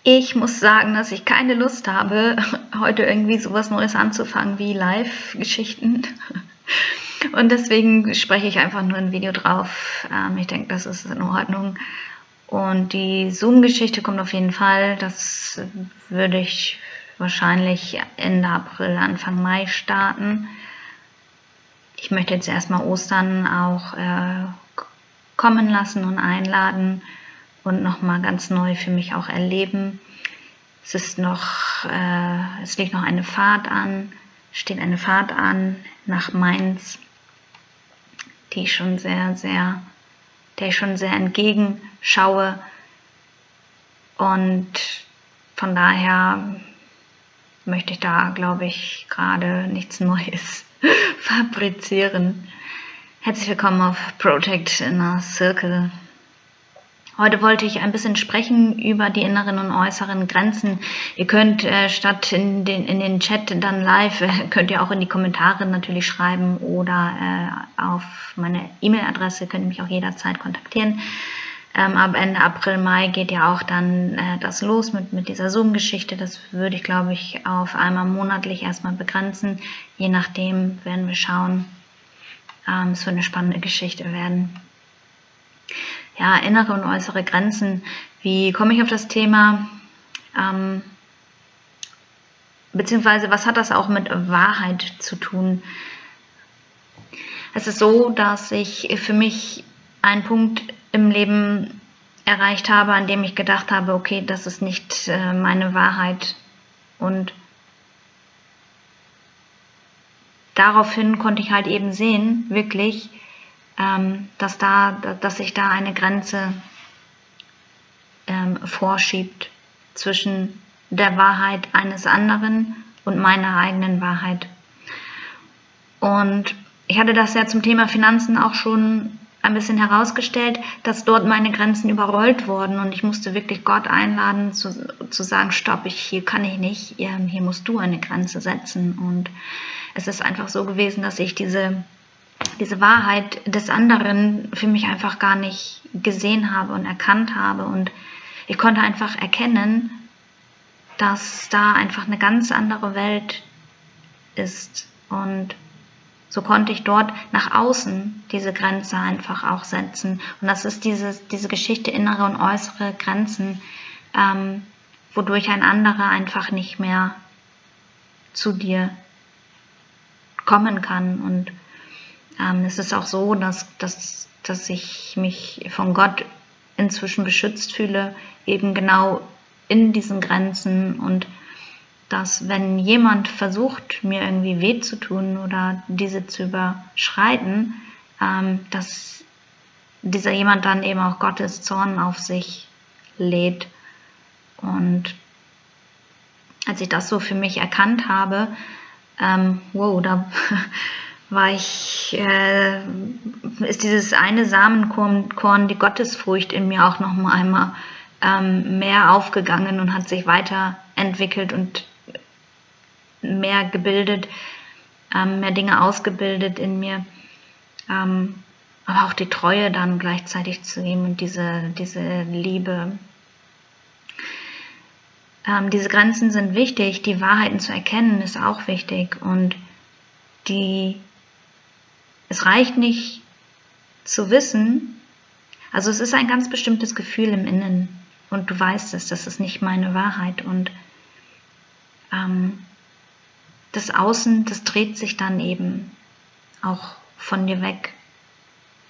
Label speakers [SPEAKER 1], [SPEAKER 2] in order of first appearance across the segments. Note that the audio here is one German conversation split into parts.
[SPEAKER 1] Ich muss sagen, dass ich keine Lust habe, heute irgendwie sowas Neues anzufangen wie Live-Geschichten. Und deswegen spreche ich einfach nur ein Video drauf. Ich denke, das ist in Ordnung. Und die Zoom-Geschichte kommt auf jeden Fall. Das würde ich wahrscheinlich Ende April, Anfang Mai starten. Ich möchte jetzt erstmal Ostern auch kommen lassen und einladen und nochmal ganz neu für mich auch erleben. Es liegt noch eine Fahrt an, steht eine Fahrt an nach Mainz, der ich schon sehr entgegenschaue. Und von daher möchte ich da, glaube ich, gerade nichts Neues fabrizieren. Herzlich willkommen auf Protect Inner Circle. Heute wollte ich ein bisschen sprechen über die inneren und äußeren Grenzen. Ihr könnt statt in den Chat dann live, könnt ihr auch in die Kommentare natürlich schreiben oder auf meine E-Mail-Adresse könnt ihr mich auch jederzeit kontaktieren. Ab Ende April, Mai geht ja auch dann das los mit dieser Zoom-Geschichte. Das würde ich, glaube ich, auf einmal monatlich erstmal begrenzen. Je nachdem werden wir schauen. Es wird eine spannende Geschichte werden. Ja, innere und äußere Grenzen. Wie komme ich auf das Thema? Beziehungsweise, was hat das auch mit Wahrheit zu tun? Es ist so, dass ich für mich einen Punkt im Leben erreicht habe, an dem ich gedacht habe, okay, das ist nicht meine Wahrheit. Und daraufhin konnte ich halt eben sehen, wirklich, dass sich da eine Grenze vorschiebt zwischen der Wahrheit eines anderen und meiner eigenen Wahrheit. Und ich hatte das ja zum Thema Finanzen auch schon ein bisschen herausgestellt, dass dort meine Grenzen überrollt wurden und ich musste wirklich Gott einladen, zu sagen, stopp, hier kann ich nicht, hier musst du eine Grenze setzen. Und es ist einfach so gewesen, dass ich diese Wahrheit des anderen für mich einfach gar nicht gesehen habe und erkannt habe. Und ich konnte einfach erkennen, dass da einfach eine ganz andere Welt ist. Und so konnte ich dort nach außen diese Grenze einfach auch setzen. Und das ist diese Geschichte innere und äußere Grenzen, wodurch ein anderer einfach nicht mehr zu dir kommen kann. Und es ist auch so, dass ich mich von Gott inzwischen beschützt fühle, eben genau in diesen Grenzen und dass wenn jemand versucht, mir irgendwie weh zu tun oder diese zu überschreiten, dass dieser jemand dann eben auch Gottes Zorn auf sich lädt. Und als ich das so für mich erkannt habe, da ist dieses eine Samenkorn, die Gottesfurcht in mir auch noch mal einmal mehr aufgegangen und hat sich weiterentwickelt und mehr gebildet, mehr Dinge ausgebildet in mir, aber auch die Treue dann gleichzeitig zu ihm und diese Liebe. Diese Grenzen sind wichtig, die Wahrheiten zu erkennen ist auch wichtig und es reicht nicht zu wissen, also es ist ein ganz bestimmtes Gefühl im Innen und du weißt es, das ist nicht meine Wahrheit und das Außen, das dreht sich dann eben auch von dir weg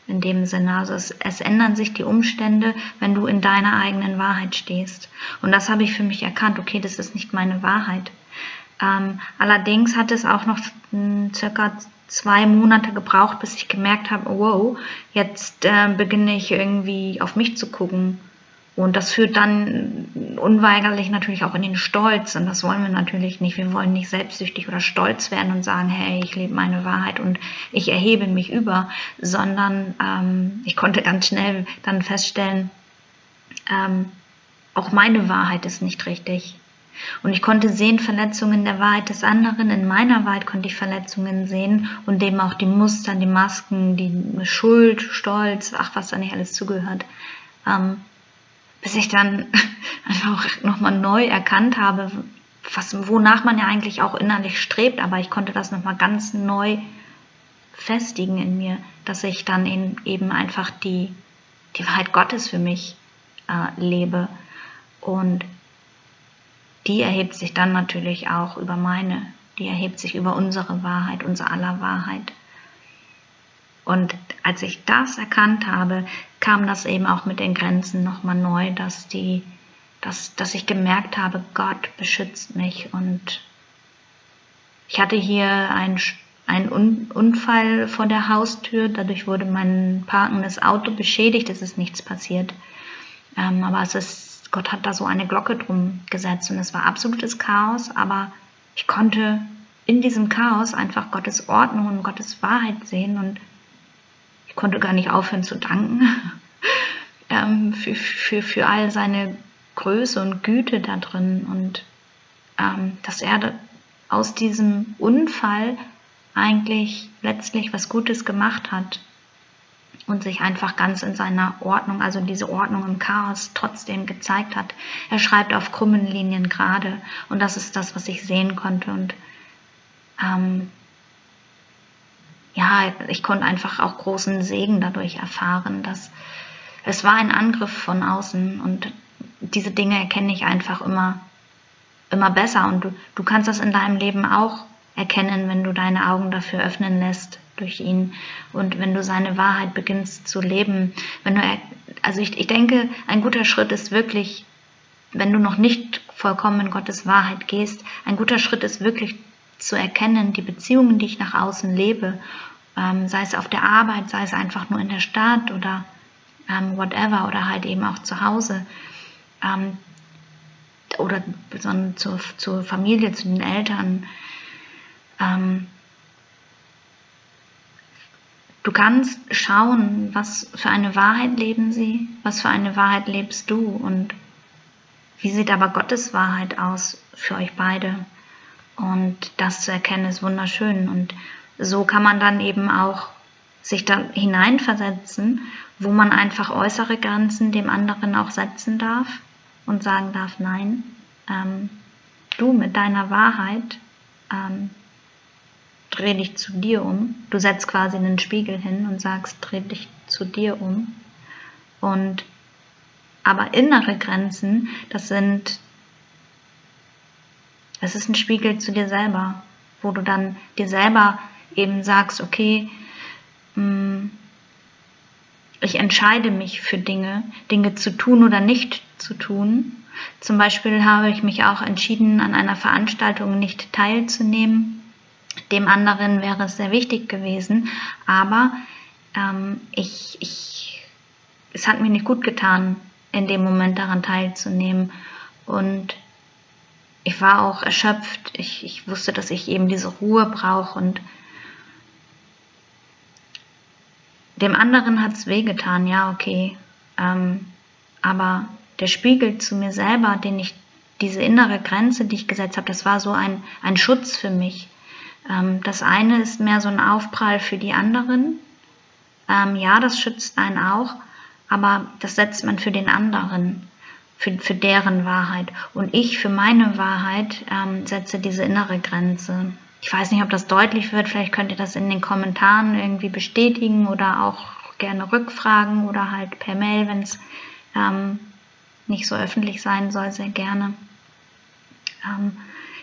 [SPEAKER 1] in dem Sinne, also es ändern sich die Umstände, wenn du in deiner eigenen Wahrheit stehst und das habe ich für mich erkannt, okay, das ist nicht meine Wahrheit. Allerdings hat es auch noch circa 2 Monate gebraucht, bis ich gemerkt habe, wow, jetzt beginne ich irgendwie auf mich zu gucken. Und das führt dann unweigerlich natürlich auch in den Stolz. Und das wollen wir natürlich nicht. Wir wollen nicht selbstsüchtig oder stolz werden und sagen, hey, ich lebe meine Wahrheit und ich erhebe mich über. Sondern ich konnte ganz schnell dann feststellen, auch meine Wahrheit ist nicht richtig. Und ich konnte sehen Verletzungen der Wahrheit des anderen, in meiner Wahrheit konnte ich Verletzungen sehen und eben auch die Muster, die Masken, die Schuld, Stolz, ach was da nicht alles zugehört. Bis ich dann einfach auch nochmal neu erkannt habe, wonach man ja eigentlich auch innerlich strebt, aber ich konnte das nochmal ganz neu festigen in mir, dass ich dann eben einfach die Wahrheit Gottes für mich lebe. Und die erhebt sich dann natürlich auch über die erhebt sich über unsere Wahrheit, unser aller Wahrheit. Und als ich das erkannt habe, kam das eben auch mit den Grenzen nochmal neu, dass ich gemerkt habe, Gott beschützt mich. Und ich hatte hier einen Unfall vor der Haustür, dadurch wurde mein parkendes Auto beschädigt, es ist nichts passiert. Aber Gott hat da so eine Glocke drum gesetzt und es war absolutes Chaos, aber ich konnte in diesem Chaos einfach Gottes Ordnung und Gottes Wahrheit sehen und ich konnte gar nicht aufhören zu danken für all seine Größe und Güte da drin und dass er aus diesem Unfall eigentlich letztlich was Gutes gemacht hat und sich einfach ganz in seiner Ordnung, also diese Ordnung im Chaos trotzdem gezeigt hat. Er schreibt auf krummen Linien gerade und das ist das, was ich sehen konnte und ja, ich konnte einfach auch großen Segen dadurch erfahren, dass es war ein Angriff von außen und diese Dinge erkenne ich einfach immer besser und du kannst das in deinem Leben auch erkennen, wenn du deine Augen dafür öffnen lässt durch ihn und wenn du seine Wahrheit beginnst zu leben. Also ich denke, ein guter Schritt ist wirklich, wenn du noch nicht vollkommen in Gottes Wahrheit gehst, ein guter Schritt ist wirklich zu erkennen, die Beziehungen, die ich nach außen lebe, sei es auf der Arbeit, sei es einfach nur in der Stadt oder whatever oder halt eben auch zu Hause oder zur Familie, zu den Eltern. Du kannst schauen, was für eine Wahrheit leben sie, was für eine Wahrheit lebst du und wie sieht aber Gottes Wahrheit aus für euch beide. Und das zu erkennen ist wunderschön und so kann man dann eben auch sich da hineinversetzen, wo man einfach äußere Grenzen dem anderen auch setzen darf und sagen darf, nein, du mit deiner Wahrheit dreh dich zu dir um. Du setzt quasi einen Spiegel hin und sagst, dreh dich zu dir um. Aber innere Grenzen, das ist ein Spiegel zu dir selber, wo du dann dir selber eben sagst, okay, ich entscheide mich für Dinge zu tun oder nicht zu tun. Zum Beispiel habe ich mich auch entschieden, an einer Veranstaltung nicht teilzunehmen. Dem anderen wäre es sehr wichtig gewesen, aber es hat mir nicht gut getan, in dem Moment daran teilzunehmen und ich war auch erschöpft, ich wusste, dass ich eben diese Ruhe brauche und dem anderen hat es wehgetan, ja okay, aber der Spiegel zu mir selber, diese innere Grenze, die ich gesetzt habe, das war so ein Schutz für mich. Das eine ist mehr so ein Aufprall für die anderen, ja, das schützt einen auch, aber das setzt man für den anderen. Für deren Wahrheit. Und ich für meine Wahrheit setze diese innere Grenze. Ich weiß nicht, ob das deutlich wird, vielleicht könnt ihr das in den Kommentaren irgendwie bestätigen oder auch gerne rückfragen oder halt per Mail, wenn es nicht so öffentlich sein soll, sehr gerne.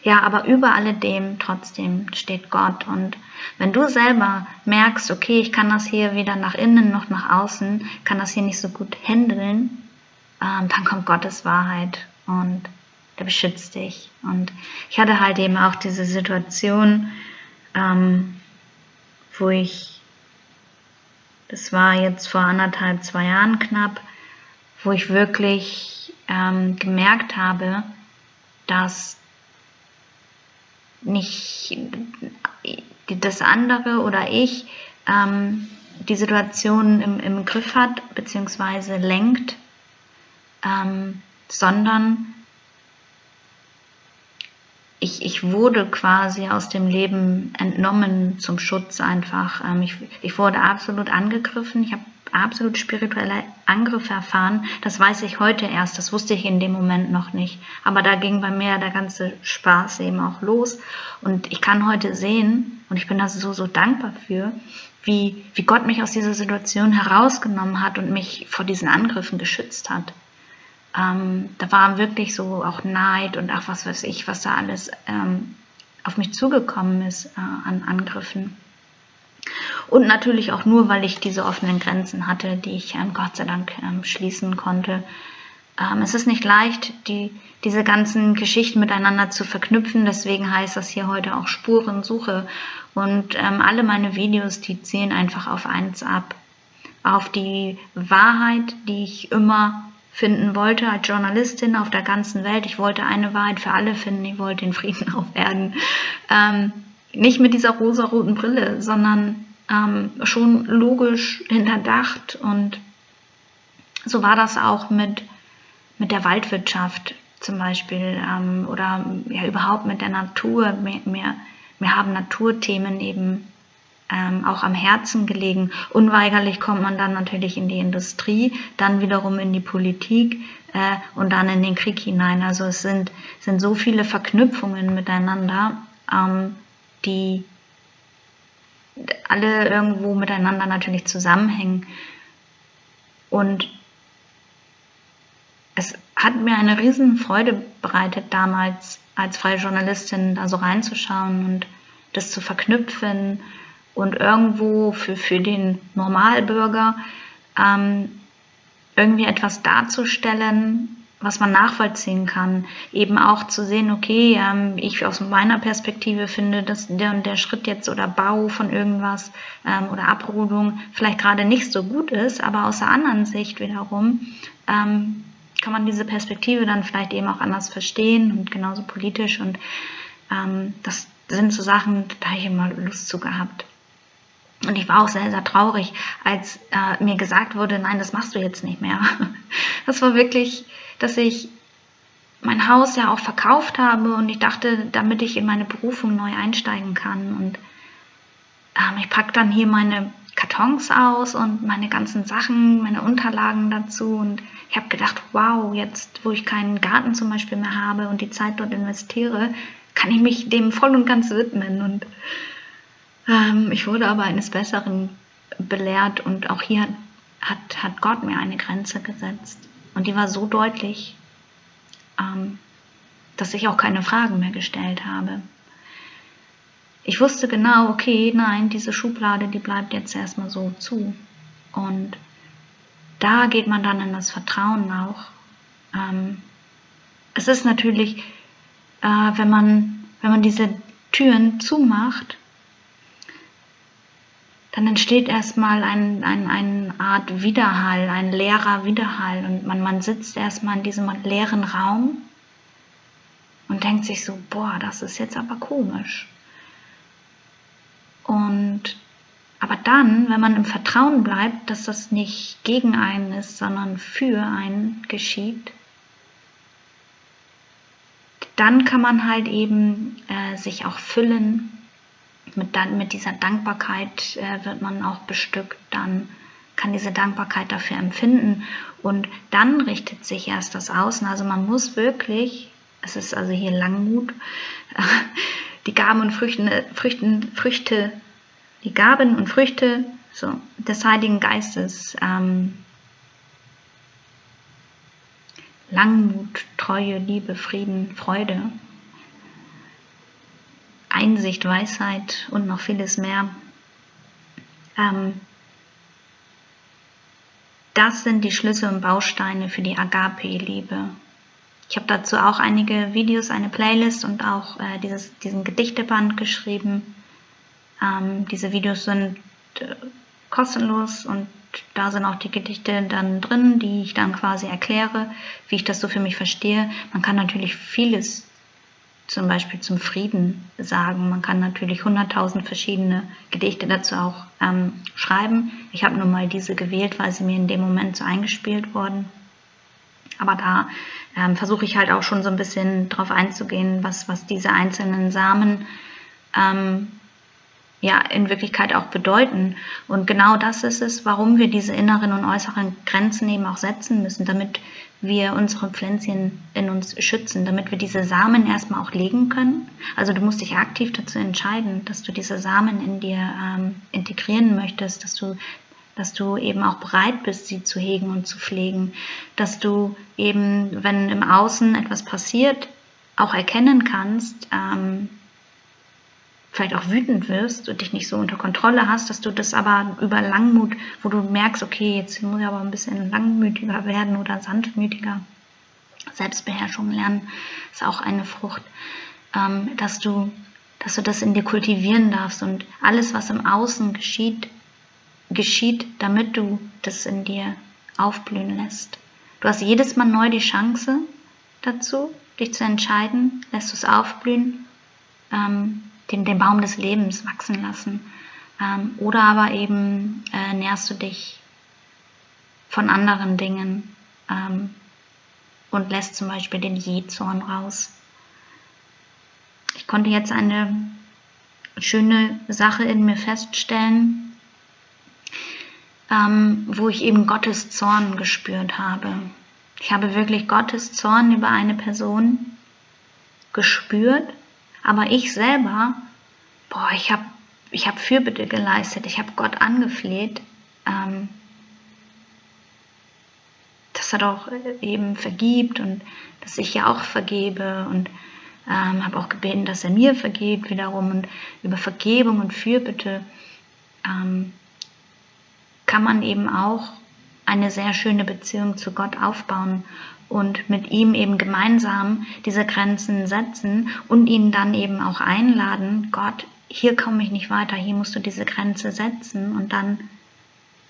[SPEAKER 1] Ja, aber über alledem trotzdem steht Gott und wenn du selber merkst, okay, ich kann das hier weder nach innen noch nach außen, kann das hier nicht so gut handeln, dann kommt Gottes Wahrheit und der beschützt dich. Und ich hatte halt eben auch diese Situation, das war jetzt vor 1,5, 2 Jahren knapp, wo ich wirklich gemerkt habe, dass nicht das andere oder ich die Situation im Griff hat, beziehungsweise lenkt, sondern ich wurde quasi aus dem Leben entnommen zum Schutz einfach. Ich wurde absolut angegriffen. Ich habe absolut spirituelle Angriffe erfahren. Das weiß ich heute erst, das wusste ich in dem Moment noch nicht. Aber da ging bei mir der ganze Spaß eben auch los. Und ich kann heute sehen, und ich bin da so dankbar für, wie Gott mich aus dieser Situation herausgenommen hat und mich vor diesen Angriffen geschützt hat. Da war wirklich so auch Neid und auch was weiß ich, was da alles auf mich zugekommen ist an Angriffen. Und natürlich auch nur, weil ich diese offenen Grenzen hatte, die ich Gott sei Dank schließen konnte. Es ist nicht leicht, diese ganzen Geschichten miteinander zu verknüpfen, deswegen heißt das hier heute auch Spurensuche. Und alle meine Videos, die zielen einfach auf eins ab, auf die Wahrheit, die ich immer finden wollte als Journalistin auf der ganzen Welt. Ich wollte eine Wahrheit für alle finden, ich wollte den Frieden auf Erden. Nicht mit dieser rosaroten Brille, sondern schon logisch hinterdacht. Und so war das auch mit der Waldwirtschaft zum Beispiel oder ja überhaupt mit der Natur. Mir haben Naturthemen eben auch am Herzen gelegen. Unweigerlich kommt man dann natürlich in die Industrie, dann wiederum in die Politik und dann in den Krieg hinein. Also es sind so viele Verknüpfungen miteinander, die alle irgendwo miteinander natürlich zusammenhängen. Und es hat mir eine riesen Freude bereitet, damals als freie Journalistin da so reinzuschauen und das zu verknüpfen und irgendwo für den Normalbürger irgendwie etwas darzustellen, was man nachvollziehen kann. Eben auch zu sehen, okay, ich aus meiner Perspektive finde, dass der und der Schritt jetzt oder Bau von irgendwas oder Abrodung vielleicht gerade nicht so gut ist, aber aus der anderen Sicht wiederum kann man diese Perspektive dann vielleicht eben auch anders verstehen und genauso politisch. Und das sind so Sachen, da habe ich immer Lust zu gehabt. Und ich war auch sehr, sehr traurig, als mir gesagt wurde, nein, das machst du jetzt nicht mehr. Das war wirklich, dass ich mein Haus ja auch verkauft habe und ich dachte, damit ich in meine Berufung neu einsteigen kann. Und ich packe dann hier meine Kartons aus und meine ganzen Sachen, meine Unterlagen dazu. Und ich habe gedacht, wow, jetzt, wo ich keinen Garten zum Beispiel mehr habe und die Zeit dort investiere, kann ich mich dem voll und ganz widmen. Und ich wurde aber eines Besseren belehrt und auch hier hat Gott mir eine Grenze gesetzt. Und die war so deutlich, dass ich auch keine Fragen mehr gestellt habe. Ich wusste genau, okay, nein, diese Schublade, die bleibt jetzt erstmal so zu. Und da geht man dann in das Vertrauen auch. Es ist natürlich, wenn man diese Türen zumacht, dann entsteht erstmal eine Art Widerhall, ein leerer Widerhall. Und man sitzt erstmal in diesem leeren Raum und denkt sich so, boah, das ist jetzt aber komisch. Aber dann, wenn man im Vertrauen bleibt, dass das nicht gegen einen ist, sondern für einen geschieht, dann kann man halt eben sich auch füllen. Mit dieser Dankbarkeit wird man auch bestückt, dann kann diese Dankbarkeit dafür empfinden und dann richtet sich erst das Außen. Also man muss wirklich, es ist also hier Langmut, die Gaben und Früchte so, des Heiligen Geistes, Langmut, Treue, Liebe, Frieden, Freude, Einsicht, Weisheit und noch vieles mehr. Das sind die Schlüssel und Bausteine für die Agape-Liebe. Ich habe dazu auch einige Videos, eine Playlist und auch diesen Gedichteband geschrieben. Diese Videos sind kostenlos und da sind auch die Gedichte dann drin, die ich dann quasi erkläre, wie ich das so für mich verstehe. Man kann natürlich vieles zum Beispiel zum Frieden sagen. Man kann natürlich 100.000 verschiedene Gedichte dazu auch schreiben. Ich habe nur mal diese gewählt, weil sie mir in dem Moment so eingespielt wurden. Aber da versuche ich halt auch schon so ein bisschen drauf einzugehen, was diese einzelnen Samen ja in Wirklichkeit auch bedeuten. Und genau das ist es, warum wir diese inneren und äußeren Grenzen eben auch setzen müssen, damit wir unsere Pflänzchen in uns schützen, damit wir diese Samen erstmal auch legen können. Also du musst dich aktiv dazu entscheiden, dass du diese Samen in dir integrieren möchtest, dass du eben auch bereit bist, sie zu hegen und zu pflegen, dass du eben, wenn im Außen etwas passiert, auch erkennen kannst, vielleicht auch wütend wirst und dich nicht so unter Kontrolle hast, dass du das aber über Langmut, wo du merkst, okay, jetzt muss ich aber ein bisschen langmütiger werden oder sanftmütiger, Selbstbeherrschung lernen, ist auch eine Frucht, dass du das in dir kultivieren darfst und alles, was im Außen geschieht, damit du das in dir aufblühen lässt. Du hast jedes Mal neu die Chance dazu, dich zu entscheiden, lässt du es aufblühen, den Baum des Lebens wachsen lassen. Oder aber eben nährst du dich von anderen Dingen und lässt zum Beispiel den Jähzorn raus. Ich konnte jetzt eine schöne Sache in mir feststellen, wo ich eben Gottes Zorn gespürt habe. Ich habe wirklich Gottes Zorn über eine Person gespürt, aber ich selber, ich hab Fürbitte geleistet, ich habe Gott angefleht, dass er doch eben vergibt und dass ich ja auch vergebe und habe auch gebeten, dass er mir vergibt wiederum. Und über Vergebung und Fürbitte kann man eben auch eine sehr schöne Beziehung zu Gott aufbauen und mit ihm eben gemeinsam diese Grenzen setzen und ihn dann eben auch einladen, Gott, hier komme ich nicht weiter, hier musst du diese Grenze setzen und dann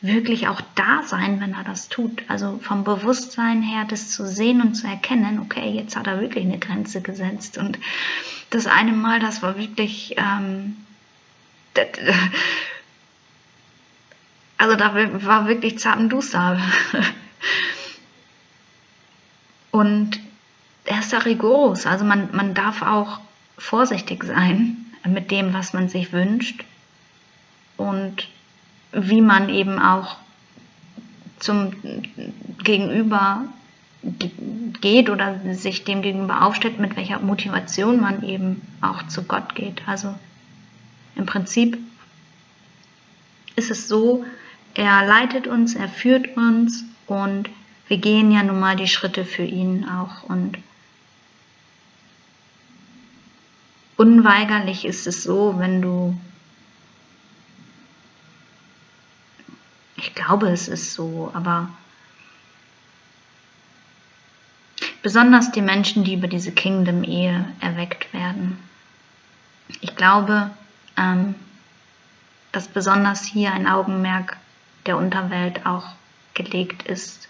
[SPEAKER 1] wirklich auch da sein, wenn er das tut. Also vom Bewusstsein her, das zu sehen und zu erkennen, okay, jetzt hat er wirklich eine Grenze gesetzt. Und das eine Mal, das war wirklich, also da war wirklich zappenduster. Und er ist da rigoros. Also man darf auch vorsichtig sein mit dem, was man sich wünscht und wie man eben auch zum Gegenüber geht oder sich dem Gegenüber aufstellt, mit welcher Motivation man eben auch zu Gott geht. Also im Prinzip ist es so, er leitet uns, er führt uns und wir gehen ja nun mal die Schritte für ihn auch. Und unweigerlich ist es so, ich glaube, es ist so, aber besonders die Menschen, die über diese Kingdom-Ehe erweckt werden. Ich glaube, dass besonders hier ein Augenmerk der Unterwelt auch gelegt ist.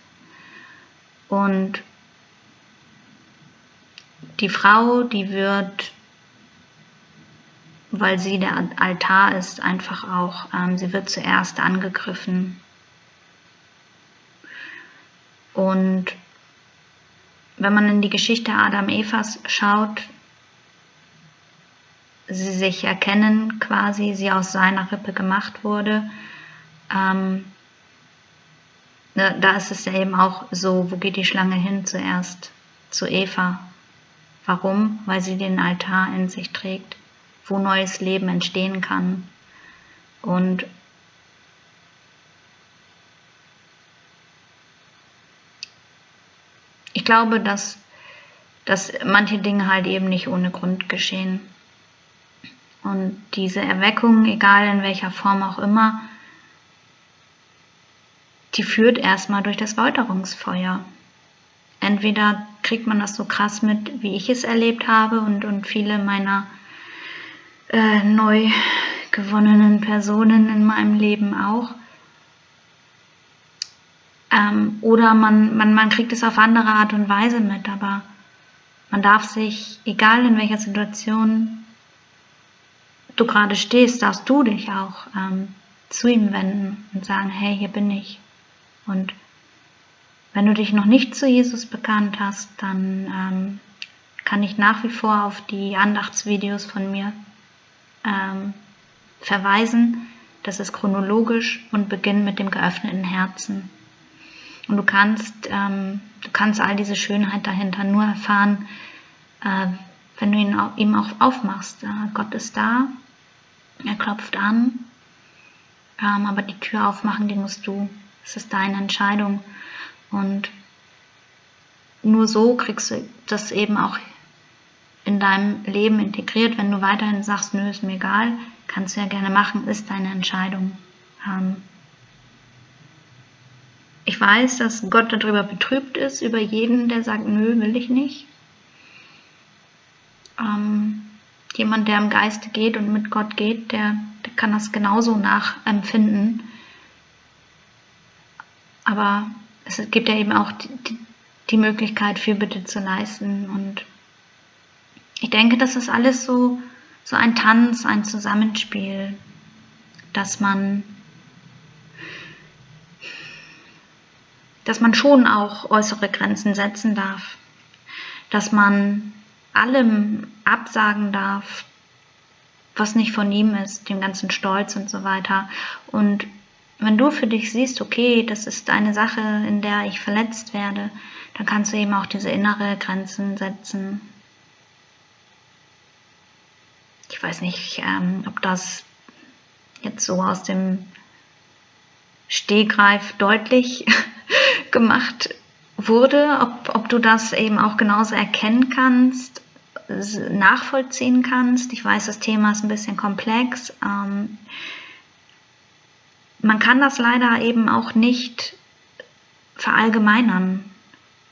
[SPEAKER 1] Und die Frau, die wird, weil sie der Altar ist, einfach auch, sie wird zuerst angegriffen. Und wenn man in die Geschichte Adam-Evas schaut, sie sich erkennen quasi, sie aus seiner Rippe gemacht wurde, da ist es ja eben auch so, wo geht die Schlange hin zuerst? Zu Eva. Warum? Weil sie den Altar in sich trägt, wo neues Leben entstehen kann. Und ich glaube, dass manche Dinge halt eben nicht ohne Grund geschehen. Und diese Erweckung, egal in welcher Form auch immer, die führt erstmal durch das Läuterungsfeuer. Entweder kriegt man das so krass mit, wie ich es erlebt habe und viele meiner neu gewonnenen Personen in meinem Leben auch. Oder man kriegt es auf andere Art und Weise mit, aber man darf sich, egal in welcher Situation du gerade stehst, darfst du dich auch zu ihm wenden und sagen, hey, hier bin ich. Und wenn du dich noch nicht zu Jesus bekannt hast, dann kann ich nach wie vor auf die Andachtsvideos von mir verweisen. Das ist chronologisch und beginnt mit dem geöffneten Herzen. Und du kannst all diese Schönheit dahinter nur erfahren, wenn du ihm auch aufmachst. Gott ist da, er klopft an, aber die Tür aufmachen, die musst du. Es ist deine Entscheidung. Und nur so kriegst du das eben auch in deinem Leben integriert. Wenn du weiterhin sagst, nö, ist mir egal, kannst du ja gerne machen, ist deine Entscheidung. Ich weiß, dass Gott darüber betrübt ist, über jeden, der sagt, nö, will ich nicht. Jemand, der im Geiste geht und mit Gott geht, der kann das genauso nachempfinden. Aber es gibt ja eben auch die Möglichkeit, Fürbitte zu leisten. Und ich denke, das ist alles so ein Tanz, ein Zusammenspiel, dass man schon auch äußere Grenzen setzen darf, dass man allem absagen darf, was nicht von ihm ist, dem ganzen Stolz und so weiter. Und wenn du für dich siehst, okay, das ist eine Sache, in der ich verletzt werde, dann kannst du eben auch diese innere Grenzen setzen. Ich weiß nicht, ob das jetzt so aus dem Stegreif deutlich gemacht wurde, ob du das eben auch genauso erkennen kannst, nachvollziehen kannst. Ich weiß, das Thema ist ein bisschen komplex. Man kann das leider eben auch nicht verallgemeinern.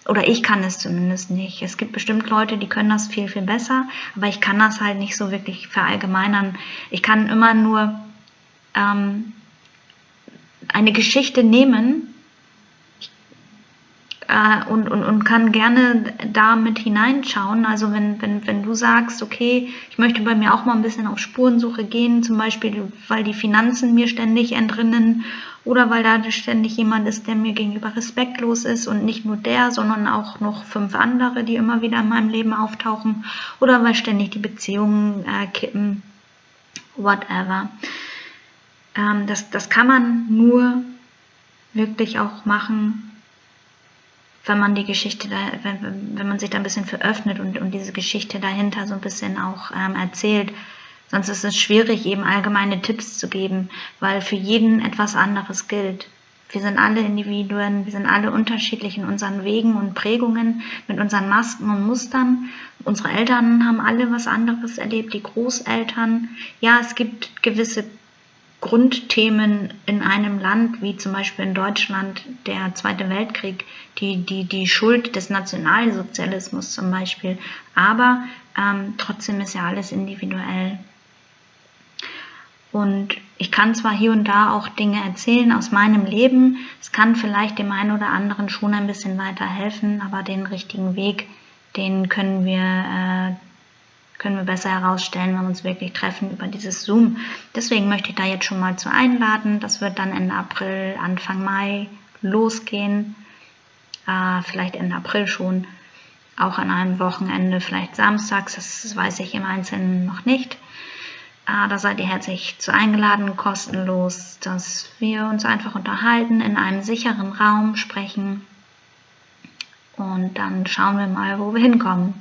[SPEAKER 1] Oder ich kann es zumindest nicht. Es gibt bestimmt Leute, die können das viel, viel besser, aber ich kann das halt nicht so wirklich verallgemeinern. Ich kann immer nur eine Geschichte nehmen und kann gerne da mit hineinschauen. Also wenn du sagst, okay, ich möchte bei mir auch mal ein bisschen auf Spurensuche gehen, zum Beispiel, weil die Finanzen mir ständig entrinnen oder weil da ständig jemand ist, der mir gegenüber respektlos ist und nicht nur der, sondern auch noch 5 andere, die immer wieder in meinem Leben auftauchen oder weil ständig die Beziehungen kippen, whatever. Das kann man nur wirklich auch machen, wenn man die Geschichte, wenn man sich da ein bisschen für öffnet und diese Geschichte dahinter so ein bisschen auch erzählt. Sonst ist es schwierig, eben allgemeine Tipps zu geben, weil für jeden etwas anderes gilt. Wir sind alle Individuen, wir sind alle unterschiedlich in unseren Wegen und Prägungen, mit unseren Masken und Mustern. Unsere Eltern haben alle was anderes erlebt, die Großeltern. Ja, es gibt gewisse Grundthemen in einem Land, wie zum Beispiel in Deutschland der Zweite Weltkrieg, die Schuld des Nationalsozialismus zum Beispiel. Aber trotzdem ist ja alles individuell. Und ich kann zwar hier und da auch Dinge erzählen aus meinem Leben, es kann vielleicht dem einen oder anderen schon ein bisschen weiterhelfen, aber den richtigen Weg, den können wir besser herausstellen, wenn wir uns wirklich treffen über dieses Zoom. Deswegen möchte ich da jetzt schon mal zu einladen. Das wird dann Ende April, Anfang Mai losgehen. Vielleicht Ende April schon. Auch an einem Wochenende, vielleicht samstags. Das weiß ich im Einzelnen noch nicht. Da seid ihr herzlich zu eingeladen, kostenlos, dass wir uns einfach unterhalten, in einem sicheren Raum sprechen. Und dann schauen wir mal, wo wir hinkommen.